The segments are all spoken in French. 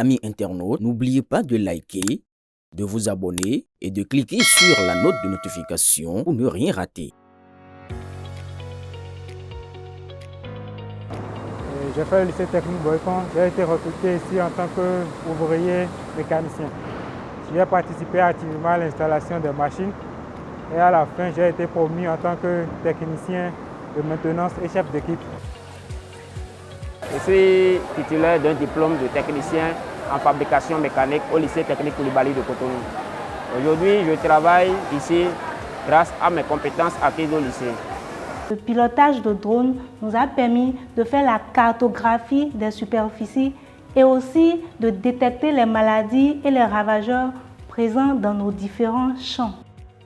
Amis internautes, n'oubliez pas de liker, de vous abonner et de cliquer sur la note de notification pour ne rien rater. J'ai fait le lycée technique Boycon. J'ai été recruté ici en tant qu'ouvrier mécanicien. J'ai participé activement à l'installation des machines et à la fin, j'ai été promu en tant que technicien de maintenance et chef d'équipe. Je suis titulaire d'un diplôme de technicien en fabrication mécanique au lycée technique Koulibaly de Cotonou. Aujourd'hui, je travaille ici grâce à mes compétences acquises au lycée. Le pilotage de drones nous a permis de faire la cartographie des superficies et aussi de détecter les maladies et les ravageurs présents dans nos différents champs.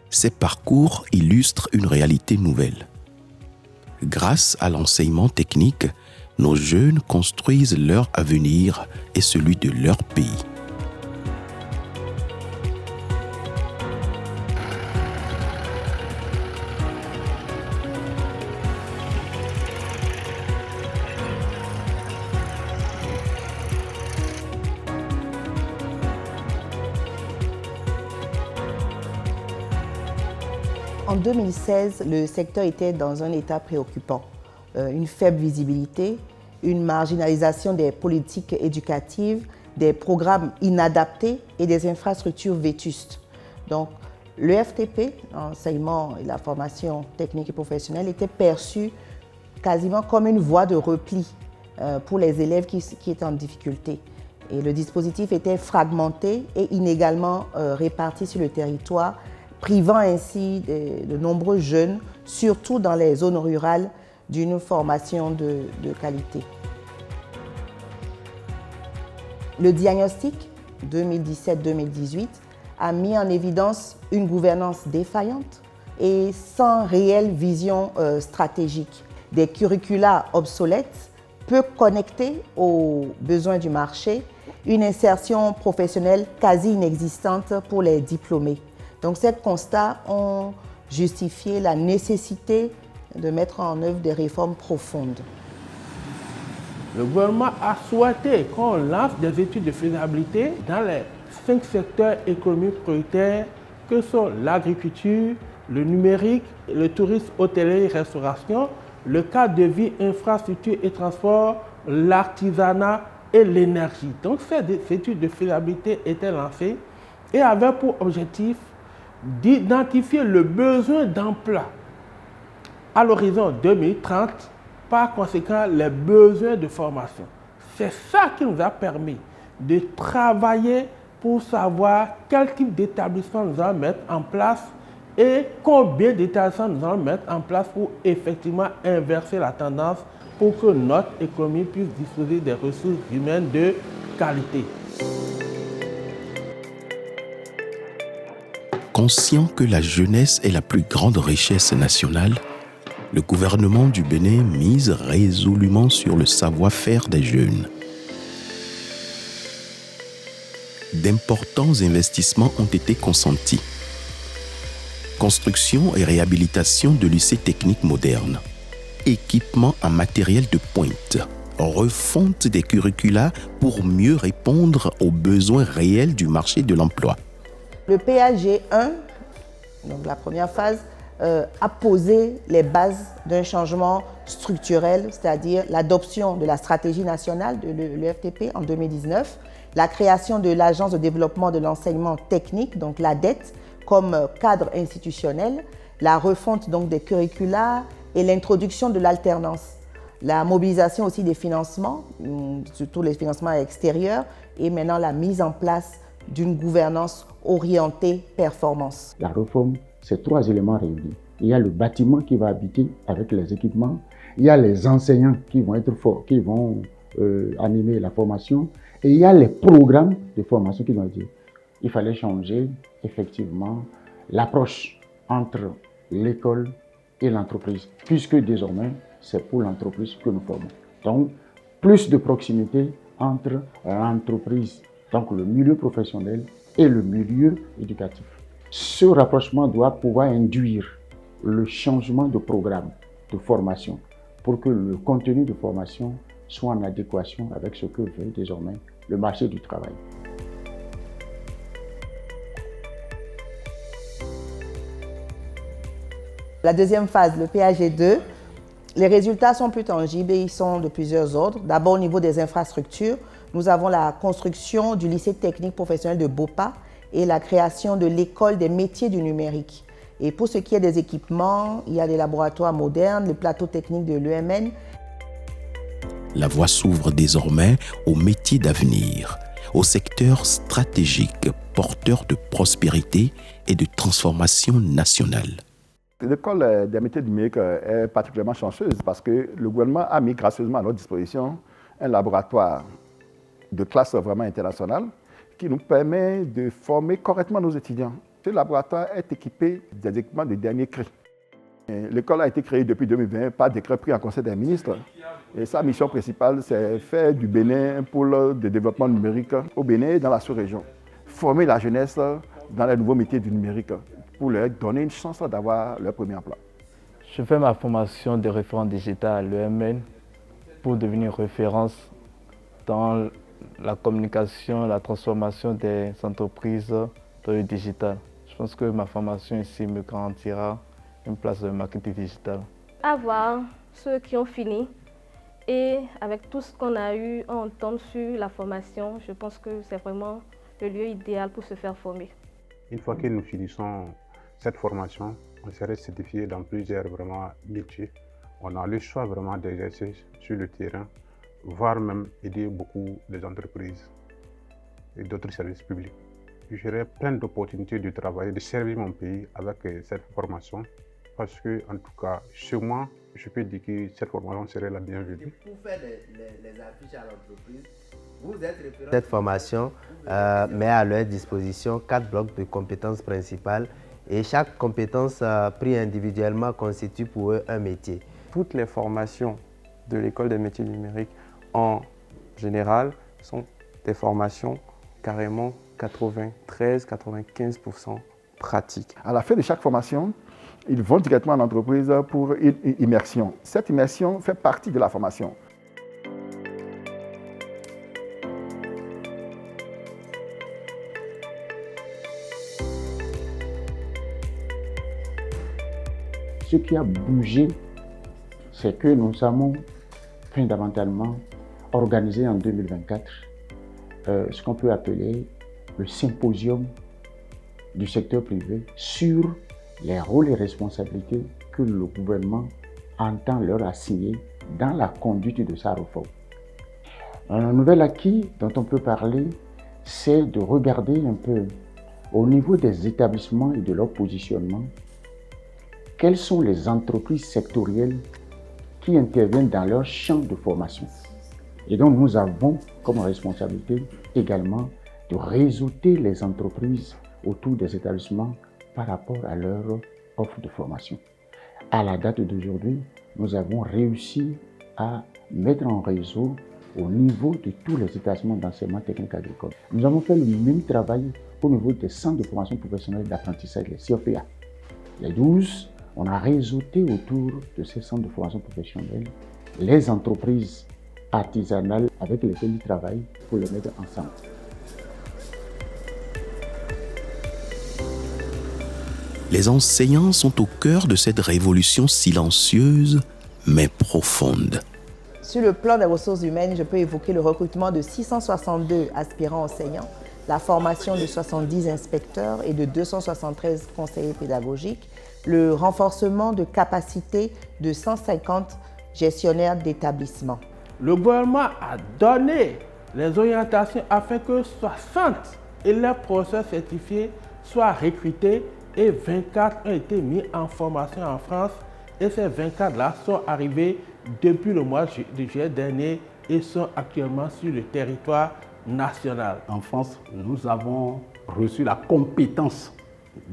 Ces parcours illustrent une réalité nouvelle. Grâce à l'enseignement technique, nos jeunes construisent leur avenir et celui de leur pays. En 2016, le secteur était dans un état préoccupant. Une faible visibilité, une marginalisation des politiques éducatives, des programmes inadaptés et des infrastructures vétustes. Donc, le FTP, l'enseignement et la formation technique et professionnelle, était perçu quasiment comme une voie de repli pour les élèves qui étaient en difficulté. Et le dispositif était fragmenté et inégalement réparti sur le territoire, privant ainsi de nombreux jeunes, surtout dans les zones rurales, d'une formation de qualité. Le diagnostic 2017-2018 a mis en évidence une gouvernance défaillante et sans réelle vision stratégique. Des curricula obsolètes, peu connectés aux besoins du marché, une insertion professionnelle quasi inexistante pour les diplômés. Donc ces constats ont justifié la nécessité de mettre en œuvre des réformes profondes. Le gouvernement a souhaité qu'on lance des études de faisabilité dans les 5 secteurs économiques prioritaires que sont l'agriculture, le numérique, le tourisme, hôtellerie et restauration, le cadre de vie, infrastructure et transport, l'artisanat et l'énergie. Donc ces études de faisabilité étaient lancées et avaient pour objectif d'identifier le besoin d'emploi à l'horizon 2030, par conséquent les besoins de formation. C'est ça qui nous a permis de travailler pour savoir quel type d'établissement nous allons mettre en place et combien d'établissements nous allons mettre en place pour effectivement inverser la tendance pour que notre économie puisse disposer des ressources humaines de qualité. Conscient que la jeunesse est la plus grande richesse nationale, le gouvernement du Bénin mise résolument sur le savoir-faire des jeunes. D'importants investissements ont été consentis. Construction et réhabilitation de lycées techniques modernes, équipement en matériel de pointe, refonte des curricula pour mieux répondre aux besoins réels du marché de l'emploi. Le PAG 1, donc la première phase, a posé les bases d'un changement structurel, c'est-à-dire l'adoption de la stratégie nationale de l'EFTP en 2019, la création de l'Agence de développement de l'enseignement technique, donc l'ADET, comme cadre institutionnel, la refonte donc des curricula et l'introduction de l'alternance, la mobilisation aussi des financements, surtout les financements extérieurs, et maintenant la mise en place d'une gouvernance orientée performance. La réforme, c'est 3 éléments réunis. Il y a le bâtiment qui va habiter avec les équipements, il y a les enseignants qui vont être forts, qui vont animer la formation, et il y a les programmes de formation qui vont dire. Il fallait changer effectivement l'approche entre l'école et l'entreprise, puisque désormais, c'est pour l'entreprise que nous formons. Donc, plus de proximité entre l'entreprise, donc le milieu professionnel et le milieu éducatif. Ce rapprochement doit pouvoir induire le changement de programme de formation pour que le contenu de formation soit en adéquation avec ce que veut désormais le marché du travail. La deuxième phase, le PAG2, les résultats sont plus tangibles et ils sont de plusieurs ordres. D'abord, au niveau des infrastructures, nous avons la construction du lycée technique professionnel de Bopa et la création de l'école des métiers du numérique. Et pour ce qui est des équipements, il y a des laboratoires modernes, le plateau technique de l'EMN. La voie s'ouvre désormais aux métiers d'avenir, aux secteurs stratégiques porteurs de prospérité et de transformation nationale. L'école des métiers numériques est particulièrement chanceuse parce que le gouvernement a mis gracieusement à notre disposition un laboratoire de classe vraiment internationale qui nous permet de former correctement nos étudiants. Ce laboratoire est équipé des équipements de dernier cri. L'école a été créée depuis 2020 par décret pris en Conseil des ministres. Et sa mission principale, c'est faire du Bénin un pôle de développement numérique au Bénin et dans la sous-région. Former la jeunesse dans les nouveaux métiers du numérique pour leur donner une chance d'avoir leur premier emploi. Je fais ma formation de référent digital à l'EMN pour devenir référence dans la communication, la transformation des entreprises dans le digital. Je pense que ma formation ici me garantira une place de marketing digital. Avoir ceux qui ont fini et avec tout ce qu'on a eu à entendre sur la formation, je pense que c'est vraiment le lieu idéal pour se faire former. Une fois que nous finissons cette formation, on serait certifié dans plusieurs métiers. On a le choix vraiment d'exercer sur le terrain, voire même aider beaucoup les entreprises et d'autres services publics. J'aurai plein d'opportunités de travailler, de servir mon pays avec cette formation. Parce que, en tout cas, chez moi, je peux dire que cette formation serait la bienvenue. Pour faire les affiches à l'entreprise, vous êtes référent. Cette formation met à leur disposition 4 blocs de compétences principales et chaque compétence prise individuellement constitue pour eux un métier. Toutes les formations de l'école des métiers numériques en général sont des formations carrément 93-95% pratiques. À la fin de chaque formation, ils vont directement en entreprise pour une immersion. Cette immersion fait partie de la formation. Ce qui a bougé, c'est que nous avons fondamentalement organisé en 2024 ce qu'on peut appeler le symposium du secteur privé sur les rôles et responsabilités que le gouvernement entend leur assigner dans la conduite de sa réforme. Un nouvel acquis dont on peut parler, c'est de regarder un peu au niveau des établissements et de leur positionnement, quelles sont les entreprises sectorielles qui interviennent dans leur champ de formation. Et donc nous avons comme responsabilité également de réseauter les entreprises autour des établissements par rapport à leur offre de formation. À la date d'aujourd'hui, nous avons réussi à mettre en réseau au niveau de tous les établissements d'enseignement technique agricole. Nous avons fait le même travail au niveau des centres de formation professionnelle d'apprentissage, les CFPA. Les 12, on a réseauté autour de ces centres de formation professionnelle les entreprises artisanales avec lesquelles ils travaillent pour les mettre ensemble. Les enseignants sont au cœur de cette révolution silencieuse mais profonde. Sur le plan des ressources humaines, je peux évoquer le recrutement de 662 aspirants enseignants, la formation de 70 inspecteurs et de 273 conseillers pédagogiques, le renforcement de capacités de 150 gestionnaires d'établissements. Le gouvernement a donné les orientations afin que 60 élèves professeurs certifiés soient recrutés et 24 ont été mis en formation en France. Et ces 24-là sont arrivés depuis le mois de juillet dernier et sont actuellement sur le territoire national. En France, nous avons reçu la compétence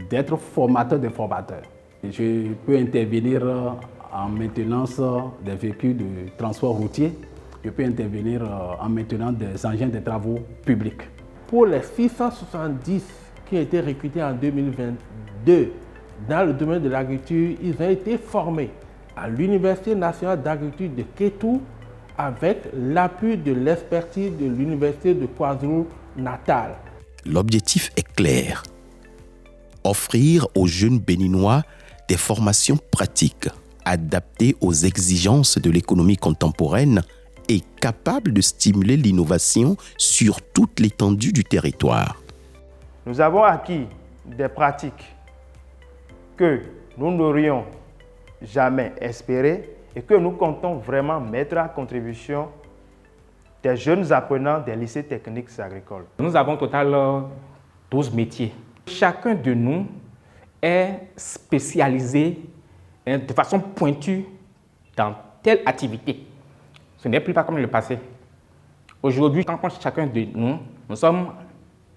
d'être formateur des formateurs. Je peux intervenir en maintenance des véhicules de transport routier. Je peux intervenir en maintenant des engins de travaux publics. Pour les 670 qui ont été recrutés en 2022 dans le domaine de l'agriculture, ils ont été formés à l'Université nationale d'agriculture de Kétou, avec l'appui de l'expertise de l'Université de KwaZulu-Natal. L'objectif est clair. Offrir aux jeunes béninois des formations pratiques adaptées aux exigences de l'économie contemporaine et capables de stimuler l'innovation sur toute l'étendue du territoire. Nous avons acquis des pratiques que nous n'aurions jamais espérées et que nous comptons vraiment mettre à contribution des jeunes apprenants des lycées techniques agricoles. Nous avons au total 12 métiers. Chacun de nous est spécialisé de façon pointue dans telle activité. Ce n'est plus pas comme le passé. Aujourd'hui, quand chacun de nous sommes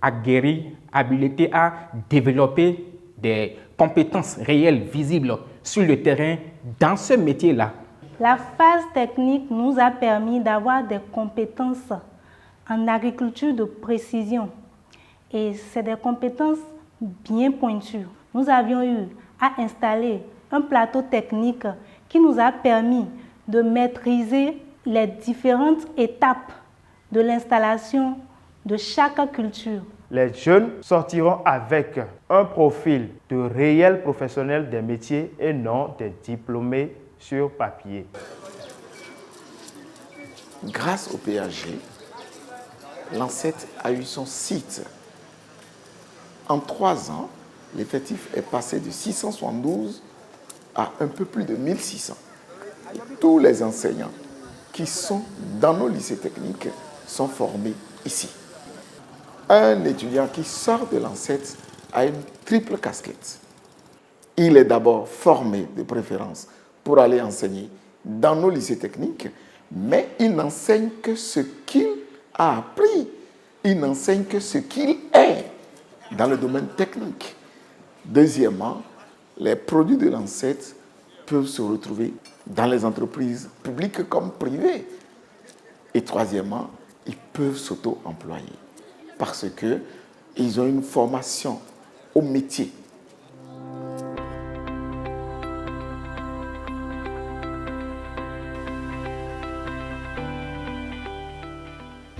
aguerris, habilités à développer des compétences réelles, visibles sur le terrain dans ce métier-là. La phase technique nous a permis d'avoir des compétences en agriculture de précision. Et c'est des compétences bien pointues. Nous avions eu à installer un plateau technique qui nous a permis de maîtriser les différentes étapes de l'installation de chaque culture. Les jeunes sortiront avec un profil de réels professionnels des métiers et non des diplômés sur papier. Grâce au PAG, l'ANSET a eu son site. En 3 ans, l'effectif est passé de 672 à un peu plus de 1600. Et tous les enseignants qui sont dans nos lycées techniques sont formés ici. Un étudiant qui sort de l'ANSET a une triple casquette. Il est d'abord formé de préférence pour aller enseigner dans nos lycées techniques, mais il n'enseigne que ce qu'il a appris. Il n'enseigne que ce qu'il est dans le domaine technique. Deuxièmement, les produits de l'ANSET peuvent se retrouver dans les entreprises publiques comme privées. Et troisièmement, ils peuvent s'auto-employer parce qu'ils ont une formation au métier.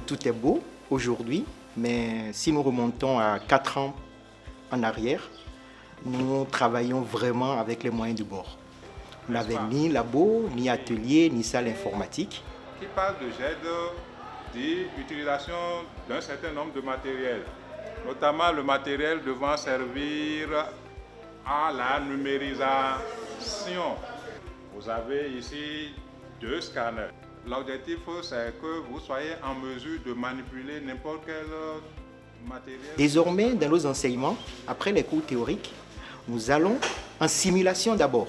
Tout est beau aujourd'hui, mais si nous remontons à 4 ans en arrière, nous travaillons vraiment avec les moyens du bord. Nous n'avions ni labo, ni atelier, ni salle informatique. Qui parle de GED dit l'utilisation d'un certain nombre de matériels, notamment le matériel devant servir à la numérisation. Vous avez ici 2 scanners. L'objectif, c'est que vous soyez en mesure de manipuler n'importe quel matériel. Désormais, dans nos enseignements, après les cours théoriques, nous allons en simulation d'abord.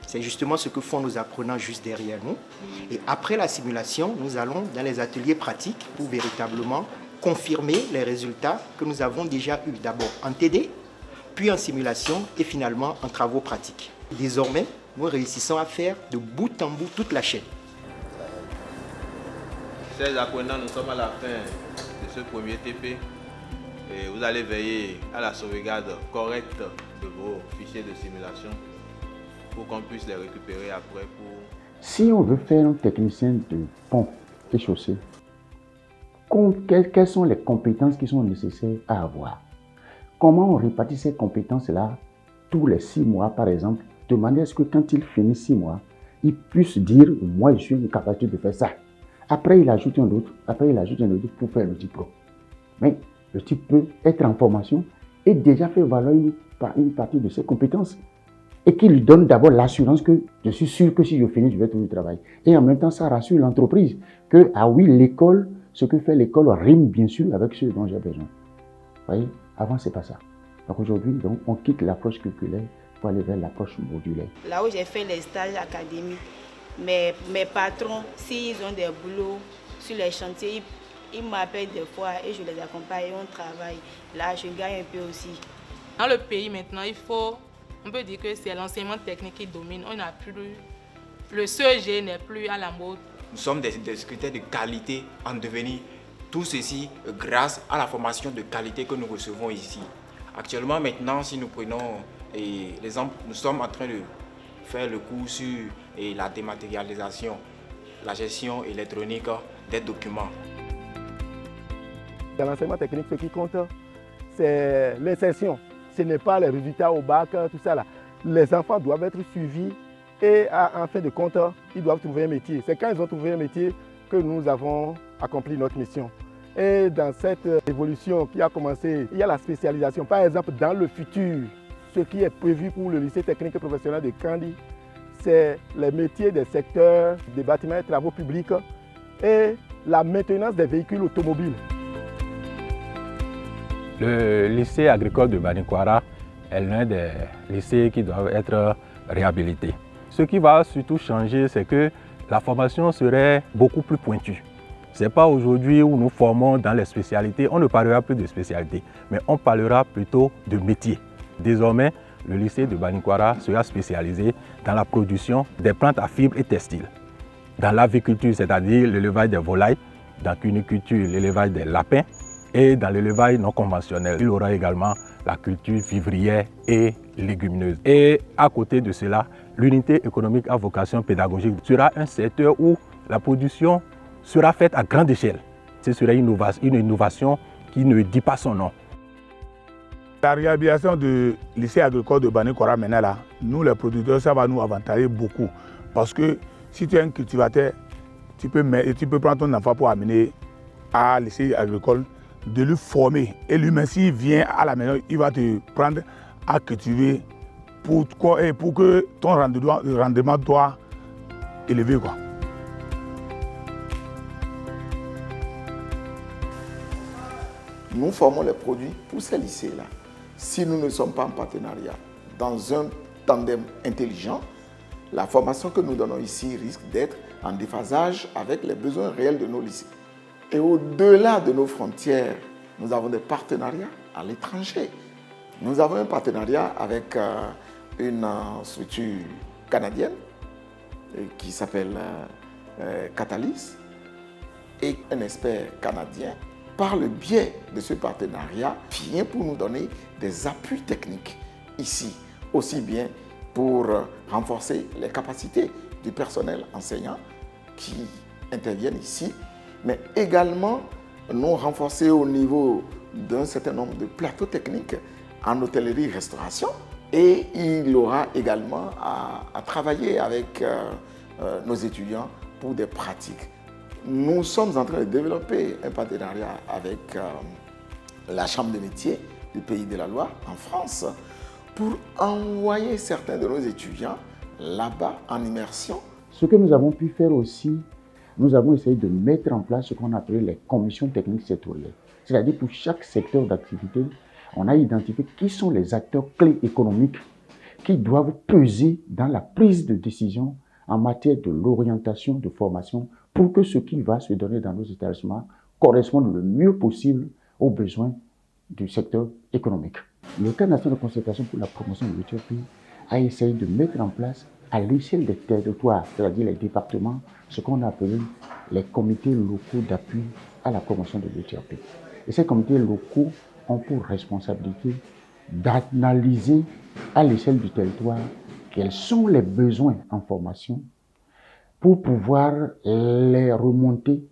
C'est justement ce que font nos apprenants juste derrière nous. Et après la simulation, nous allons dans les ateliers pratiques pour véritablement confirmer les résultats que nous avons déjà eus d'abord en TD, puis en simulation et finalement en travaux pratiques. Désormais, nous réussissons à faire de bout en bout toute la chaîne. Chers apprenants, nous sommes à la fin de ce premier TP et vous allez veiller à la sauvegarde correcte de vos fichiers de simulation pour qu'on puisse les récupérer après pour... Si on veut faire un technicien de pont et chaussée, quelles sont les compétences qui sont nécessaires à avoir? Comment on répartit ces compétences-là tous les 6 mois, par exemple, de manière à ce que quand il finit 6 mois, il puisse dire « moi, je suis en capacité de faire ça ». Après, il ajoute un autre, pour faire le diplôme. Mais le type peut être en formation et déjà faire valoir une partie de ses compétences et qui lui donne d'abord l'assurance que je suis sûr que si je finis, je vais trouver du travail. Et en même temps, ça rassure l'entreprise que, ah oui, l'école, ce que fait l'école rime bien sûr avec ce dont j'ai besoin. Vous voyez, avant, c'est pas ça. Donc aujourd'hui, on quitte l'approche curriculaire pour aller vers l'approche modulaire. Là où j'ai fait les stages académiques, mes patrons, s'ils ont des boulots sur les chantiers, ils m'appellent des fois et je les accompagne et on travaille. Là, je gagne un peu aussi. Dans le pays maintenant, on peut dire que c'est l'enseignement technique qui domine. On n'a plus, le CEG n'est plus à la mode. Nous sommes des secrétaires de qualité en devenir. Tout ceci grâce à la formation de qualité que nous recevons ici. Actuellement, maintenant, si nous prenons l'exemple, nous sommes en train de faire le cours sur la dématérialisation. la gestion électronique des documents. Dans l'enseignement technique, ce qui compte, c'est l'insertion. Ce n'est pas les résultats au bac, tout ça là. Les enfants doivent être suivis et en fin de compte, ils doivent trouver un métier. C'est quand ils ont trouvé un métier que nous avons accompli notre mission. Et dans cette évolution qui a commencé, il y a la spécialisation. Par exemple, dans le futur, ce qui est prévu pour le lycée technique et professionnel de Kandi, c'est les métiers des secteurs des bâtiments et travaux publics et la maintenance des véhicules automobiles. Le lycée agricole de Banikwara est l'un des lycées qui doivent être réhabilités. Ce qui va surtout changer, c'est que la formation serait beaucoup plus pointue. Ce n'est pas aujourd'hui où nous formons dans les spécialités, on ne parlera plus de spécialités, mais on parlera plutôt de métiers. Désormais, le lycée de Banikwara sera spécialisé dans la production des plantes à fibres et textiles, dans l'aviculture, c'est-à-dire l'élevage des volailles, dans la cuniculture, l'élevage des lapins, et dans l'élevage non conventionnel. Il y aura également la culture vivrière et légumineuse. Et à côté de cela, l'unité économique à vocation pédagogique sera un secteur où la production sera faite à grande échelle. Ce sera une innovation qui ne dit pas son nom. La réhabilitation du lycée agricole de Banikwara maintenant là, nous les producteurs, ça va nous avantager beaucoup. Parce que si tu es un cultivateur, tu peux prendre ton enfant pour amener à lycée agricole, de lui former. Et lui-même, s'il vient à la maison, il va te prendre à cultiver pour que ton rendement soit élevé, quoi. Nous formons les produits pour ces lycées-là. Si nous ne sommes pas en partenariat, dans un tandem intelligent, la formation que nous donnons ici risque d'être en déphasage avec les besoins réels de nos lycées. Et au-delà de nos frontières, nous avons des partenariats à l'étranger. Nous avons un partenariat avec une structure canadienne qui s'appelle Catalyst et un expert canadien, par le biais de ce partenariat, vient pour nous donner des appuis techniques ici, aussi bien pour renforcer les capacités du personnel enseignant qui interviennent ici, mais également nous renforcer au niveau d'un certain nombre de plateaux techniques en hôtellerie-restauration. Et il aura également à travailler avec nos étudiants pour des pratiques. Nous sommes en train de développer un partenariat avec la Chambre des métiers du Pays de la Loire en France pour envoyer certains de nos étudiants là-bas en immersion. Ce que nous avons pu faire aussi, nous avons essayé de mettre en place ce qu'on appelle les commissions techniques sectorielles. C'est-à-dire pour chaque secteur d'activité, on a identifié qui sont les acteurs clés économiques qui doivent peser dans la prise de décision en matière de l'orientation de formation pour que ce qui va se donner dans nos établissements corresponde le mieux possible aux besoins du secteur économique. Le Cadre national de concertation pour la promotion de l'ETRP a essayé de mettre en place à l'échelle des territoires, c'est-à-dire les départements, ce qu'on appelle les comités locaux d'appui à la promotion de l'ETRP. Et ces comités locaux ont pour responsabilité d'analyser à l'échelle du territoire quels sont les besoins en formation pour pouvoir les remonter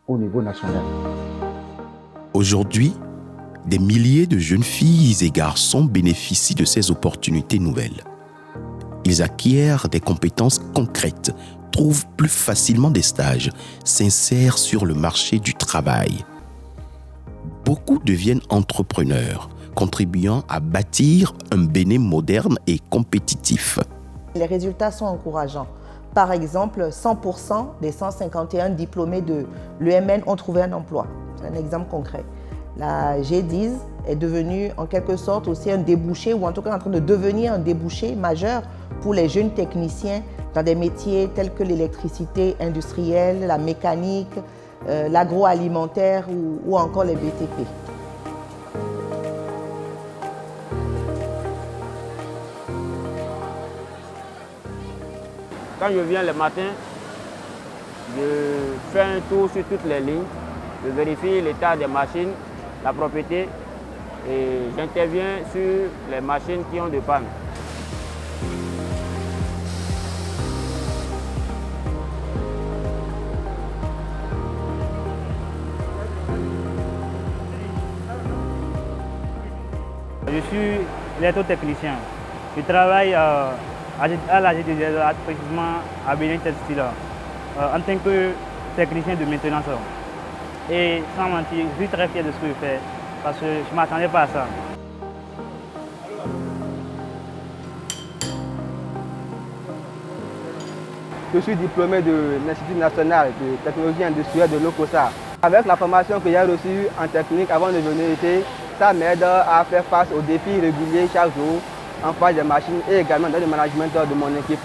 au niveau national. Aujourd'hui, des milliers de jeunes filles et garçons bénéficient de ces opportunités nouvelles. Ils acquièrent des compétences concrètes, trouvent plus facilement des stages, s'insèrent sur le marché du travail. Beaucoup deviennent entrepreneurs, contribuant à bâtir un Bénin moderne et compétitif. Les résultats sont encourageants. Par exemple, 100% des 151 diplômés de l'UMN ont trouvé un emploi. C'est un exemple concret. La G10 est devenue en quelque sorte aussi un débouché, ou en tout cas en train de devenir un débouché majeur pour les jeunes techniciens dans des métiers tels que l'électricité industrielle, la mécanique, l'agroalimentaire ou encore les BTP. Quand je viens le matin, je fais un tour sur toutes les lignes, je vérifie l'état des machines, la propriété et j'interviens sur les machines qui ont des pannes. Je suis électrotechnicien. Je travaille à la GTZ, précisément à Bénin Textile, en tant que technicien de maintenance. Et sans mentir, je suis très fier de ce que je fais parce que je ne m'attendais pas à ça. Je suis diplômé de l'Institut national de technologie industrielle de l'OCOSA. Avec la formation que j'ai reçue en technique avant de venir ici, ça m'aide à faire face aux défis réguliers chaque jour en face des machines et également dans le management de mon équipe.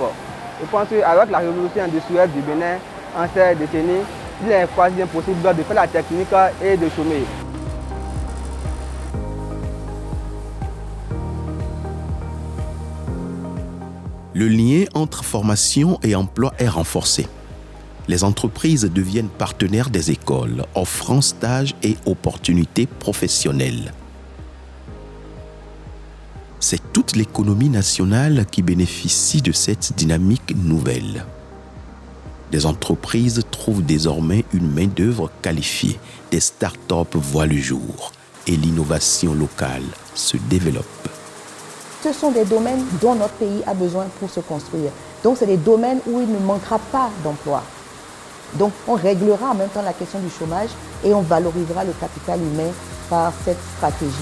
Je pense qu'avec la révolution industrielle du Bénin en ces décennies, il est quasi impossible de faire la technique et de chômer. Le lien entre formation et emploi est renforcé. Les entreprises deviennent partenaires des écoles, offrant stages et opportunités professionnelles. C'est toute l'économie nationale qui bénéficie de cette dynamique nouvelle. Des entreprises trouvent désormais une main-d'œuvre qualifiée, des start-up voient le jour et l'innovation locale se développe. Ce sont des domaines dont notre pays a besoin pour se construire. Donc, c'est des domaines où il ne manquera pas d'emplois. Donc, on réglera en même temps la question du chômage et on valorisera le capital humain par cette stratégie.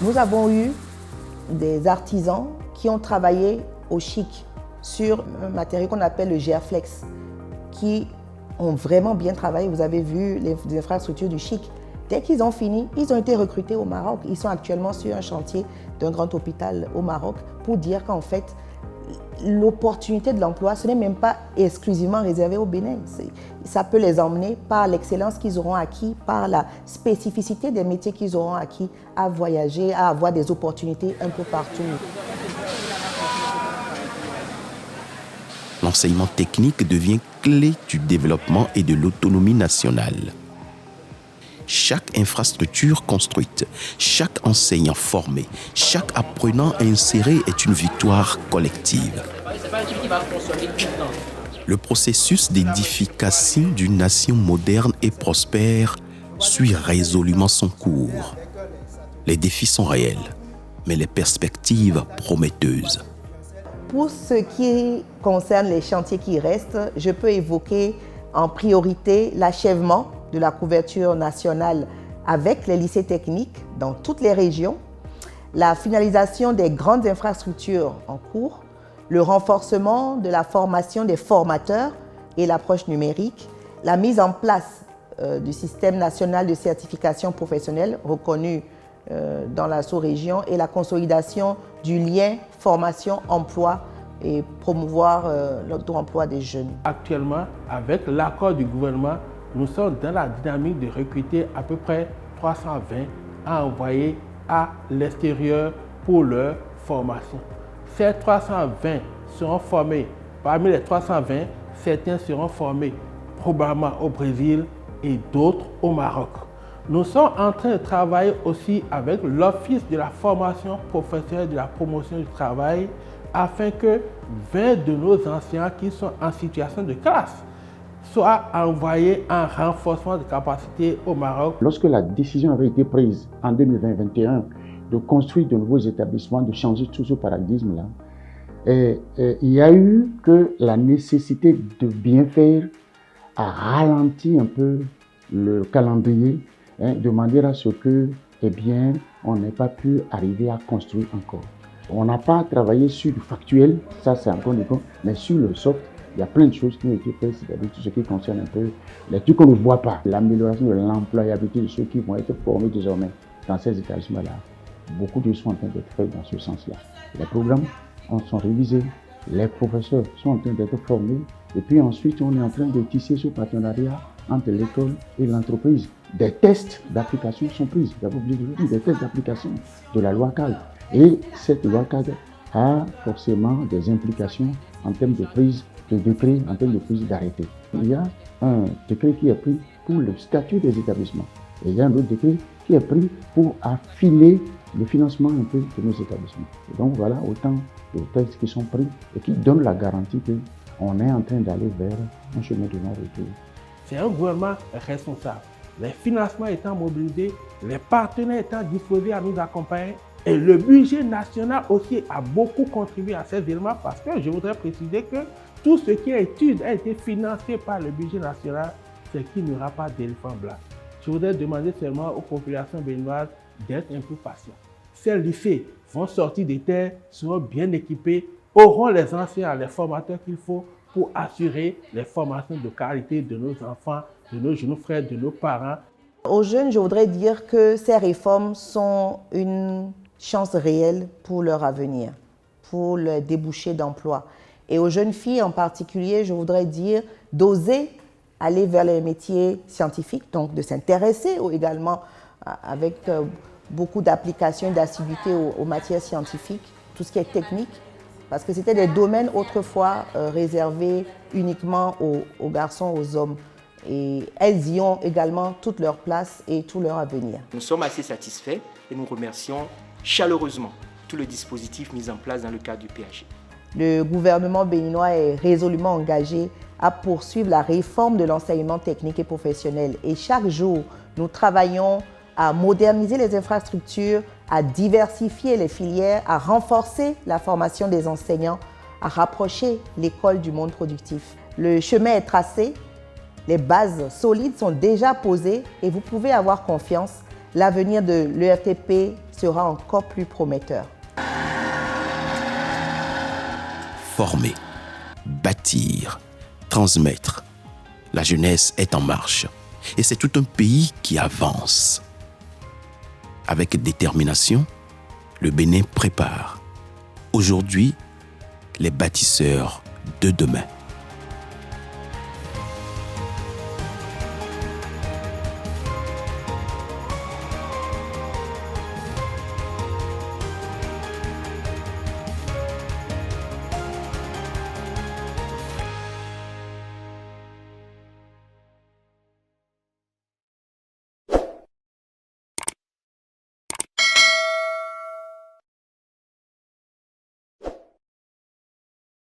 Nous avons eu des artisans qui ont travaillé au Chic sur un matériau qu'on appelle le Gerflex, qui ont vraiment bien travaillé. Vous avez vu les infrastructures du Chic. Dès qu'ils ont fini, ils ont été recrutés au Maroc. Ils sont actuellement sur un chantier d'un grand hôpital au Maroc pour dire qu'en fait, l'opportunité de l'emploi, ce n'est même pas exclusivement réservé au Bénin. Ça peut les emmener par l'excellence qu'ils auront acquis, par la spécificité des métiers qu'ils auront acquis, à voyager, à avoir des opportunités un peu partout. L'enseignement technique devient clé du développement et de l'autonomie nationale. Chaque infrastructure construite, chaque enseignant formé, chaque apprenant inséré est une victoire collective. Le processus d'édification d'une nation moderne et prospère suit résolument son cours. Les défis sont réels, mais les perspectives prometteuses. Pour ce qui concerne les chantiers qui restent, je peux évoquer en priorité l'achèvement de la couverture nationale avec les lycées techniques dans toutes les régions, la finalisation des grandes infrastructures en cours, le renforcement de la formation des formateurs et l'approche numérique, la mise en place du système national de certification professionnelle reconnu dans la sous-région et la consolidation du lien formation-emploi et promouvoir l'auto-emploi des jeunes. Actuellement, avec l'accord du gouvernement, nous sommes dans la dynamique de recruter à peu près 320 à envoyer à l'extérieur pour leur formation. Ces 320 seront formés, parmi les 320, certains seront formés probablement au Brésil et d'autres au Maroc. Nous sommes en train de travailler aussi avec l'Office de la formation professionnelle de la promotion du travail afin que 20 de nos enseignants qui sont en situation de classe soient envoyés en renforcement de capacité au Maroc. Lorsque la décision avait été prise en 2020-2021 de construire de nouveaux établissements, de changer tout ce paradigme-là, il y a eu que la nécessité de bien faire a ralenti un peu le calendrier, de manière à ce que, on n'ait pas pu arriver à construire encore. On n'a pas travaillé sur le factuel, ça c'est encore une chose, mais sur le soft, il y a plein de choses qui ont été faites, c'est-à-dire tout ce qui concerne un peu les trucs qu'on ne voit pas. L'amélioration de l'employabilité de ceux qui vont être formés désormais dans ces établissements-là. Beaucoup de choses sont en train d'être faits dans ce sens-là. Les programmes sont révisés, les professeurs sont en train d'être formés, et puis ensuite on est en train de tisser ce partenariat entre l'école et l'entreprise. Des tests d'application sont pris, des tests d'application de la loi cadre. Et cette loi cadre a forcément des implications en termes de prise de décret, en termes de prise d'arrêté. Il y a un décret qui est pris pour le statut des établissements. Et il y a un autre décret qui est pris pour affiner le financement un peu de nos établissements. Et donc voilà autant de textes qui sont pris et qui donnent la garantie qu'on est en train d'aller vers un chemin de non-retour C'est un gouvernement responsable. Les financements étant mobilisés, les partenaires étant disposés à nous accompagner, et le budget national aussi a beaucoup contribué à ces éléments parce que je voudrais préciser que tout ce qui est étude a été financé par le budget national, c'est qu'il n'y aura pas d'éléphant blanc. Je voudrais demander seulement aux populations béninoises d'être un peu patients. Ces lycées vont sortir des terres, seront bien équipés, auront les enseignants, les formateurs qu'il faut pour assurer les formations de qualité de nos enfants, de nos jeunes frères, de nos parents. Aux jeunes, je voudrais dire que ces réformes sont une chance réelle pour leur avenir, pour le débouché d'emploi. Et aux jeunes filles en particulier, je voudrais dire d'oser aller vers les métiers scientifiques, donc de s'intéresser également avec beaucoup d'applications et d'assiduité aux matières scientifiques, tout ce qui est technique, parce que c'était des domaines autrefois réservés uniquement aux garçons, aux hommes. Et elles y ont également toute leur place et tout leur avenir. Nous sommes assez satisfaits et nous remercions chaleureusement tout le dispositif mis en place dans le cadre du PAG. Le gouvernement béninois est résolument engagé à poursuivre la réforme de l'enseignement technique et professionnel. Et chaque jour, nous travaillons à moderniser les infrastructures, à diversifier les filières, à renforcer la formation des enseignants, à rapprocher l'école du monde productif. Le chemin est tracé, les bases solides sont déjà posées et vous pouvez avoir confiance. L'avenir de l'ERTP sera encore plus prometteur. Former, bâtir, transmettre. La jeunesse est en marche et c'est tout un pays qui avance. Avec détermination, le Bénin prépare aujourd'hui les bâtisseurs de demain.